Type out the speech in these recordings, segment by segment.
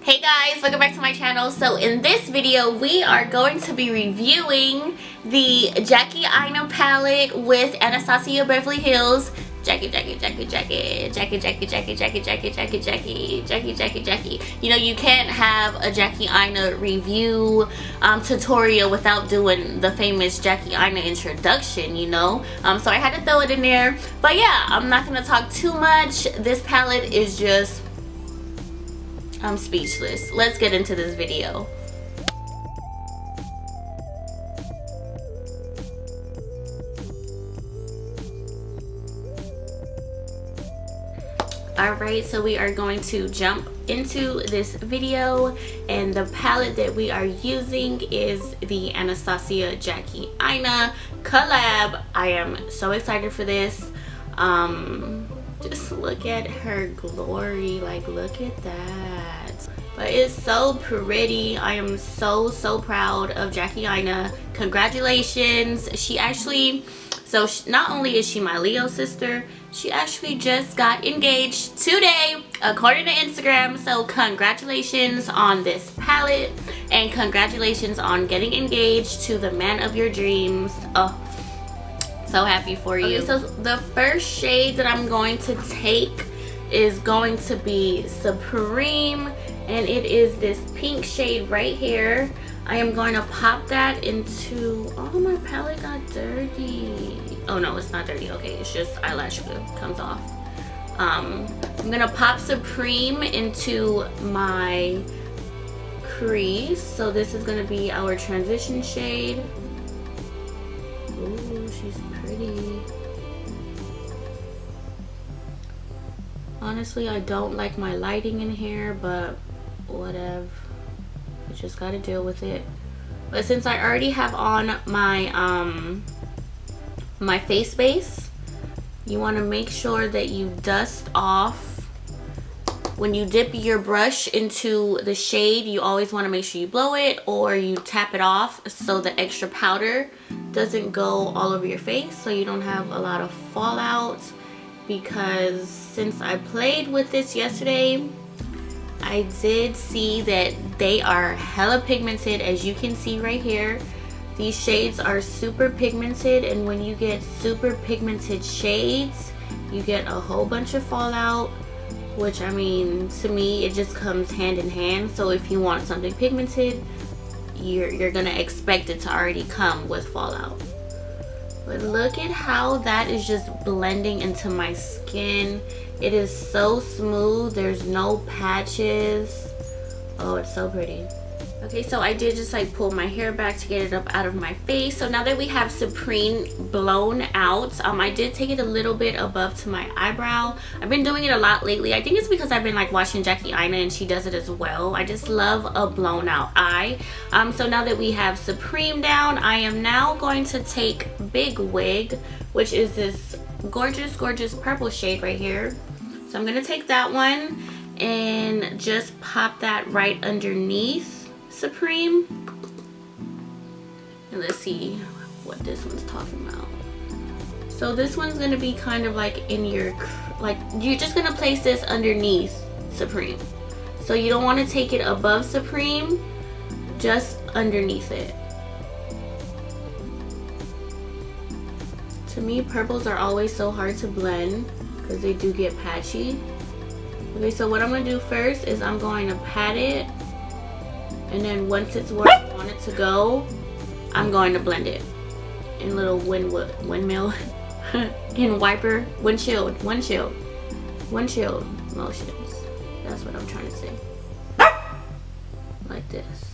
Hey guys, welcome back to my channel. So in this video we are going to be reviewing the Jackie Aina palette with Anastasia Beverly Hills. Jackie. You know, you can't have a Jackie Aina review tutorial without doing the famous Jackie Aina introduction, you know. So I had to throw it in there. But yeah, I'm not gonna talk too much. This palette is just, I'm speechless. Let's get into this video. Alright, so we are going to jump into this video, and the palette that we are using is the Anastasia Jackie Aina collab. I am so excited for this. Just look at her glory, like look at that. But it's so pretty. I am so proud of Jackie Aina. Congratulations. She actually, so not only is she my Leo sister, she actually just got engaged today according to Instagram. So congratulations on this palette, and congratulations on getting engaged to the man of your dreams. Oh, so happy for you. Okay, so the first shade that I'm going to take is going to be Supreme, and it is this pink shade right here. I am going to pop that into, oh, my palette got dirty. Oh no, it's not dirty. Okay, it's just eyelash glue comes off. I'm gonna pop Supreme into my crease. So this is gonna be our transition shade. Ooh, she's pretty. Honestly, I don't like my lighting in here, but whatever. I just gotta deal with it. But since I already have on my my face base, you want to make sure that you dust off. When you dip your brush into the shade, you always want to make sure you blow it or you tap it off so the extra powder doesn't go all over your face, so you don't have a lot of fallout. Because since I played with this yesterday, I did see that they are hella pigmented, as you can see right here. These shades are super pigmented, and when you get super pigmented shades, you get a whole bunch of fallout, which, I mean, to me, it just comes hand in hand. So if you want something pigmented, you're gonna expect it to already come with fallout. But look at how that is just blending into my skin. It is so smooth. There's no patches. Oh, it's so pretty. Okay, so I did just like pull my hair back to get it up out of my face. So now that we have Supreme blown out, I did take it a little bit above to my eyebrow. I've been doing it a lot lately. I think it's because I've been like watching Jackie Aina and she does it as well. I just love a blown out eye. So now that we have Supreme down, I am now going to take Big Wig, which is this gorgeous purple shade right here. So I'm gonna take that one and just pop that right underneath Supreme, and let's see what this one's talking about. So this one's gonna be kind of like in your, like, you're just gonna place this underneath Supreme. So you don't want to take it above Supreme, just underneath it. To me, purples are always so hard to blend because they do get patchy. Okay, so what I'm gonna do first is I'm going to pat it, and then once it's where I want it to go, I'm going to blend it in little windmill in windshield motions. That's what I'm trying to say. Like this.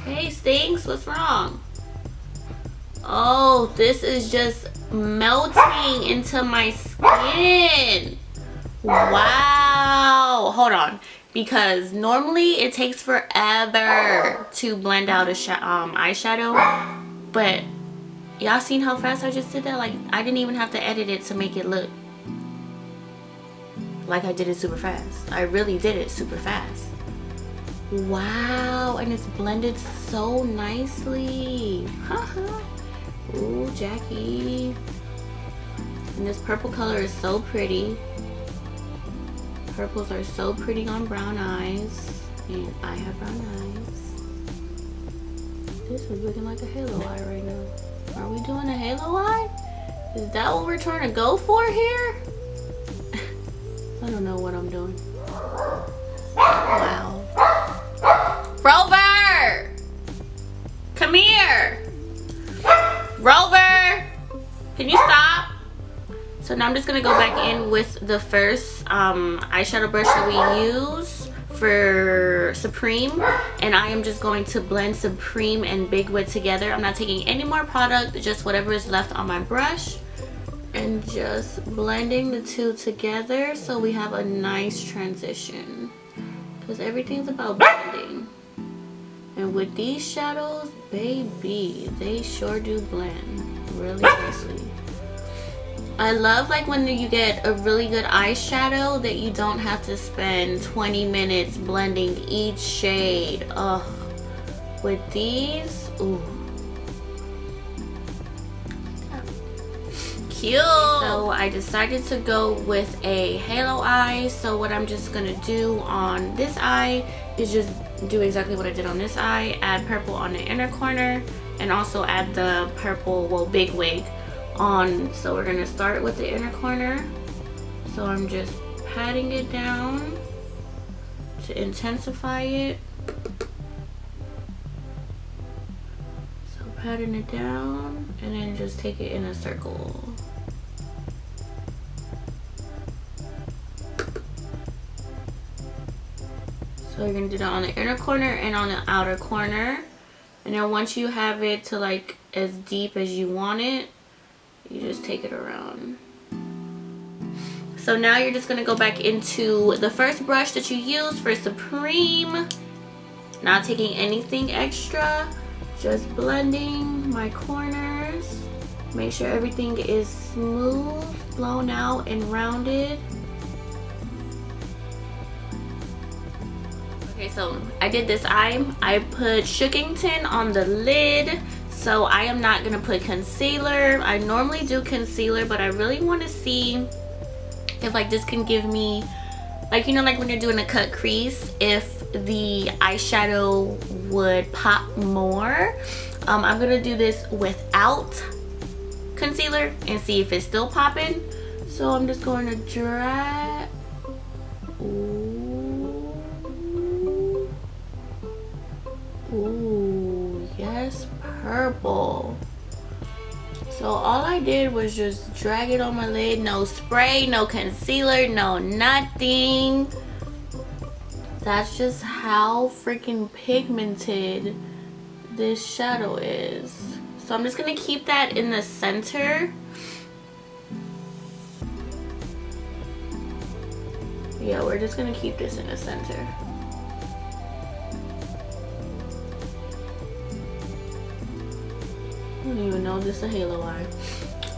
Hey, Stinks, what's wrong? Oh, this is just melting into my skin. Wow. Hold on, because normally it takes forever to blend out a eyeshadow, but y'all seen how fast I just did that? Like, I didn't even have to edit it to make it look like I did it super fast. I really did it super fast. Wow, and it's blended so nicely. Ooh, Jackie. And this purple color is so pretty. Purples are so pretty on brown eyes. And I have brown eyes. This is looking like a halo eye right now. Are we doing a halo eye? Is that what we're trying to go for here? I don't know what I'm doing. Wow. Rover! Come here! Rover! Can you stop? So now I'm just gonna go back in with the first eyeshadow brush that we use for Supreme, and I am just going to blend Supreme and Big Wig together. I'm not taking any more product, just whatever is left on my brush, and just blending the two together so we have a nice transition, because everything's about blending. And with these shadows, baby, they sure do blend really nicely. I love like when you get a really good eyeshadow that you don't have to spend 20 minutes blending each shade. Ugh. With these, ooh. Cute. So I decided to go with a halo eye. So what I'm just gonna do on this eye is just do exactly what I did on this eye. Add purple on the inner corner and also add the purple, well, Big Wig on. So we're gonna start with the inner corner. So I'm just patting it down to intensify it. So patting it down and then just take it in a circle. So you're gonna do that on the inner corner and on the outer corner. And then once you have it to like as deep as you want it, you just take it around. So now you're just gonna go back into the first brush that you used for Supreme. Not taking anything extra, just blending my corners. Make sure everything is smooth, blown out and rounded. Okay, so I did this eye. I put Shookington on the lid. So I am not gonna put concealer. I normally do concealer, but I really want to see if like this can give me, like, you know, like when you're doing a cut crease, if the eyeshadow would pop more. I'm gonna do this without concealer and see if it's still popping. So I'm just going to drag. Ooh. Ooh, yes, purple. So all I did was just drag it on my lid. No spray, no concealer, no nothing. That's just how freaking pigmented this shadow is. So I'm just gonna keep that in the center. Yeah, we're just gonna keep this in the center. I don't even know this is a halo eye.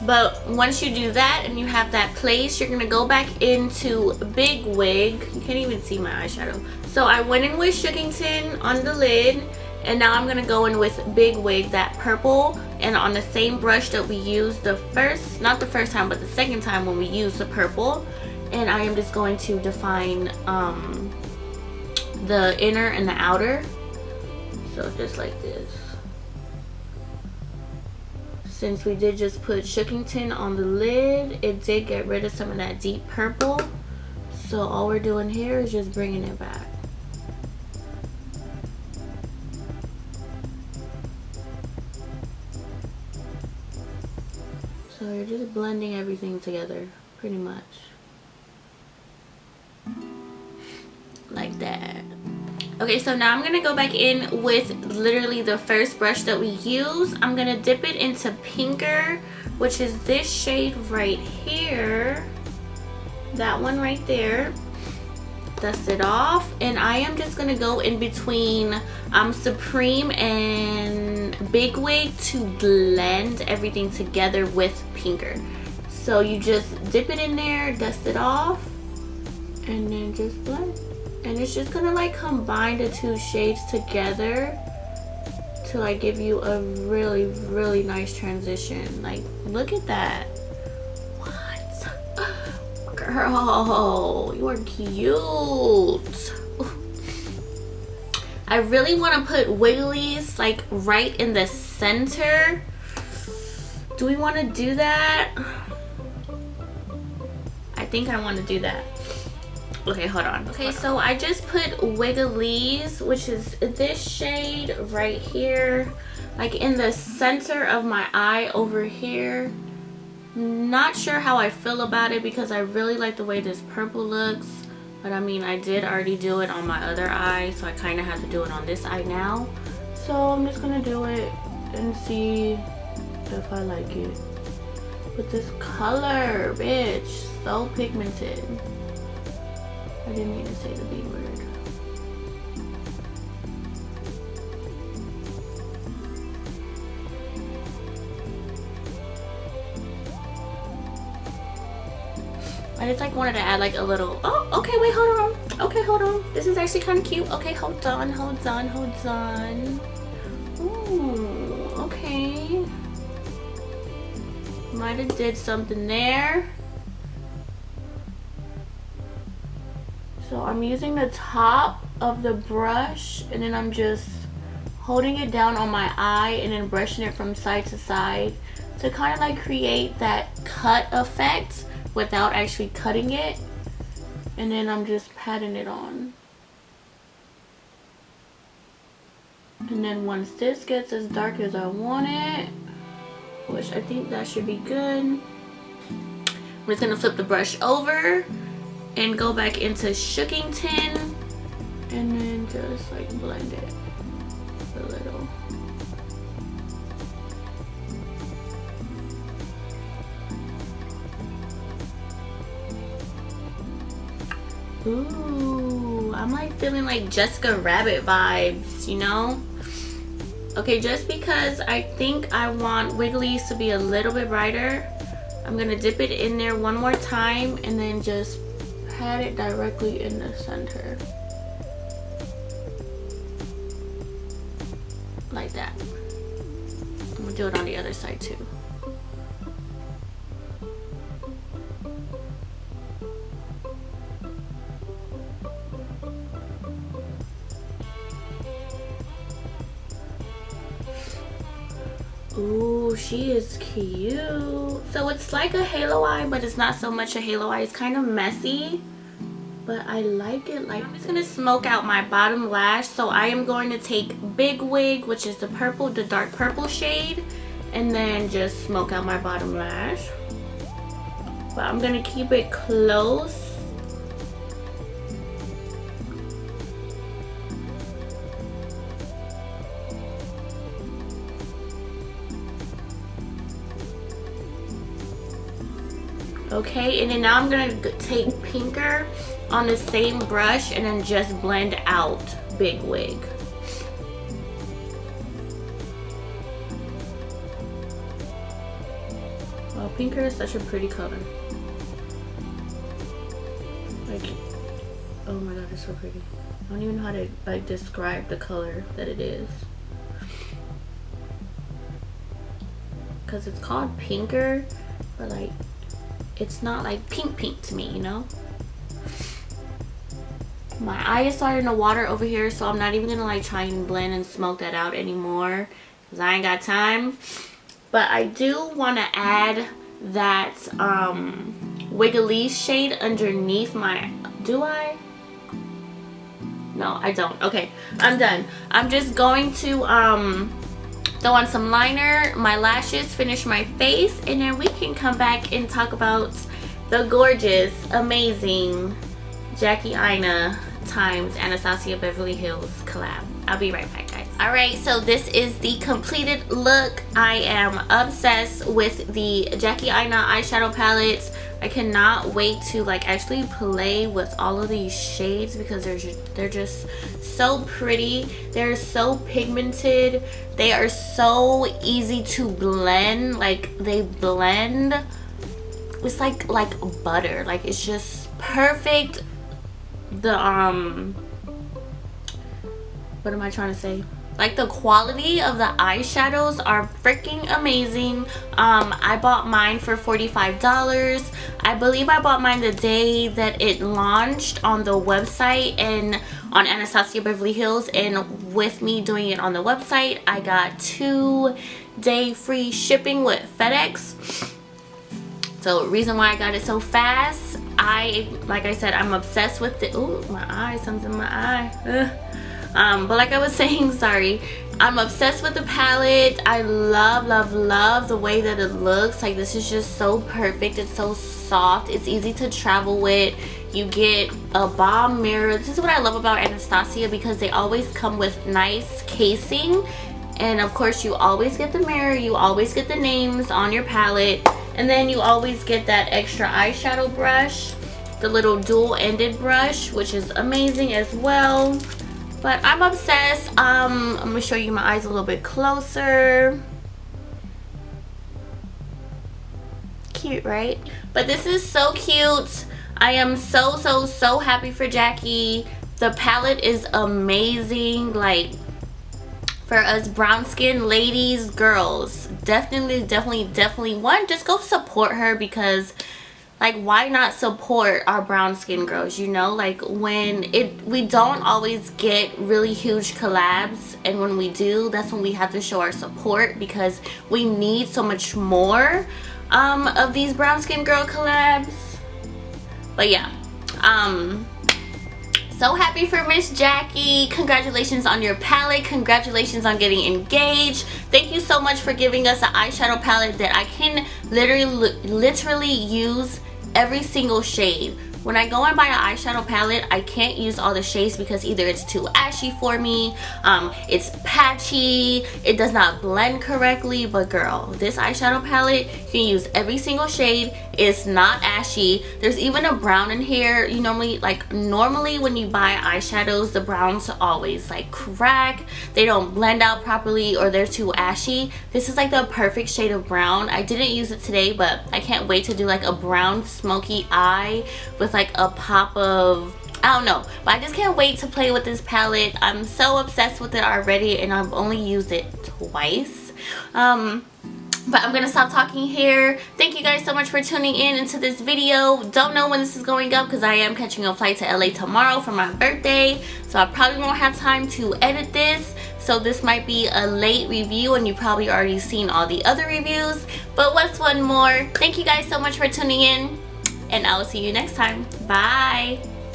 But once you do that and you have that place, you're gonna go back into Big Wig. You can't even see my eyeshadow. So I went in with Shookington on the lid, and now I'm gonna go in with Big Wig, that purple, and on the same brush that we used the first, not the first time, but the second time when we used the purple. And I am just going to define the inner and the outer. So just like this. Since we did just put Shookington on the lid, it did get rid of some of that deep purple. So all we're doing here is just bringing it back. So you're just blending everything together, pretty much. Like that. Okay, so now I'm gonna go back in with literally the first brush that we use. I'm gonna dip it into Pinker, which is this shade right here. That one right there. Dust it off, and I am just gonna go in between Supreme and Big Wig to blend everything together with Pinker. So you just dip it in there, dust it off, and then just blend. And it's just gonna like combine the two shades together to like give you a really, really nice transition. Like, look at that. What? Girl, you are cute. I really want to put wigglies like right in the center. Do we want to do that? I think I want to do that. Okay, hold on. Okay, so I just put wigglies, which is this shade right here, like in the center of my eye over here. Not sure how I feel about it because I really like the way this purple looks. But I mean, I did already do it on my other eye, so I kind of have to do it on this eye now. So I'm just gonna do it and see if I like it. With this color, bitch, so pigmented. I didn't mean to say the B word. I just like wanted to add like a little, oh, okay, wait, hold on. Okay, hold on. This is actually kind of cute. Okay, hold on. Ooh, okay. Might have did something there. So I'm using the top of the brush and then I'm just holding it down on my eye and then brushing it from side to side to kind of like create that cut effect without actually cutting it. And then I'm just patting it on. And then once this gets as dark as I want it, which I think that should be good, I'm just gonna flip the brush over and go back into Shookington and then just like blend it a little. Ooh, I'm like feeling like Jessica Rabbit vibes, you know? Okay, just because I think I want wigglies to be a little bit brighter, I'm gonna dip it in there one more time and then just pat it directly in the center. Like that. I'm gonna do it on the other side too. Ooh, she is cute. So it's like a halo eye, but it's not so much a halo eye. It's kind of messy, but I like it. Like, I'm just gonna smoke out my bottom lash. So I am going to take Big Wig, which is the purple, the dark purple shade, and then just smoke out my bottom lash. But I'm gonna keep it close. Okay, and then now I'm gonna take Pinker on the same brush and then just blend out Big Wig. Well, Pinker is such a pretty color. Like, oh my god, it's so pretty. I don't even know how to like describe the color that it is. Cause it's called Pinker, but like, it's not like pink to me, you know? My eye is starting to water over here, so I'm not even gonna like try and blend and smoke that out anymore because I ain't got time. But I do want to add that Wiggly shade underneath my, do I? No, I don't. Okay, I'm done. I'm just going to throw on some liner, my lashes, finish my face, and then we can come back and talk about the gorgeous, amazing Jackie Aina times Anastasia Beverly Hills collab. I'll be right back, guys. Alright, so this is the completed look. I am obsessed with the Jackie Aina eyeshadow palettes. I cannot wait to like actually play with all of these shades because they're just so pretty. They're so pigmented. They are so easy to blend. Like, they blend. It's like butter. Like, it's just perfect. The what am I trying to say? Like, the quality of the eyeshadows are freaking amazing. I bought mine for $45. I believe I bought mine the day that it launched on the website and on Anastasia Beverly Hills, and with me doing it on the website, I got 2-day free shipping with FedEx. So reason why I got it so fast, like I said, I'm obsessed with it. Ooh, my eye, something in my eye. But like I was saying, sorry, I'm obsessed with the palette. I love the way that it looks. Like, this is just so perfect. It's so soft. It's easy to travel with. You get a bomb mirror. This is what I love about Anastasia, because they always come with nice casing. And of course, you always get the mirror. You always get the names on your palette. And then you always get that extra eyeshadow brush, the little dual-ended brush, which is amazing as well. But I'm obsessed. I'm gonna show you my eyes a little bit closer. Cute, right? But this is so cute. I am so happy for Jackie. The palette is amazing. Like, for us brown skin ladies, girls, definitely one, just go support her, because like, why not support our brown skin girls, you know? Like, when we don't always get really huge collabs, and when we do, that's when we have to show our support, because we need so much more of these brown skin girl collabs. But yeah, so happy for Miss Jackie. Congratulations on your palette. Congratulations on getting engaged. Thank you so much for giving us an eyeshadow palette that I can literally use every single shade. When I go and buy an eyeshadow palette, I can't use all the shades because either it's too ashy for me, it's patchy, it does not blend correctly. But girl, this eyeshadow palette, you can use every single shade. It's not ashy. There's even a brown in here. You normally when you buy eyeshadows, the browns always like crack, they don't blend out properly, or they're too ashy. This is like the perfect shade of brown. I didn't use it today, but I can't wait to do like a brown smoky eye with like a pop of, I don't know, but I just can't wait to play with this palette. I'm so obsessed with it already, and I've only used it twice. But I'm gonna stop talking here. Thank you guys so much for tuning in into this video. Don't know when this is going up because I am catching a flight to LA tomorrow for my birthday, so I probably won't have time to edit this, so this might be a late review and you've probably already seen all the other reviews. But what's one more? Thank you guys so much for tuning in, and I will see you next time. Bye.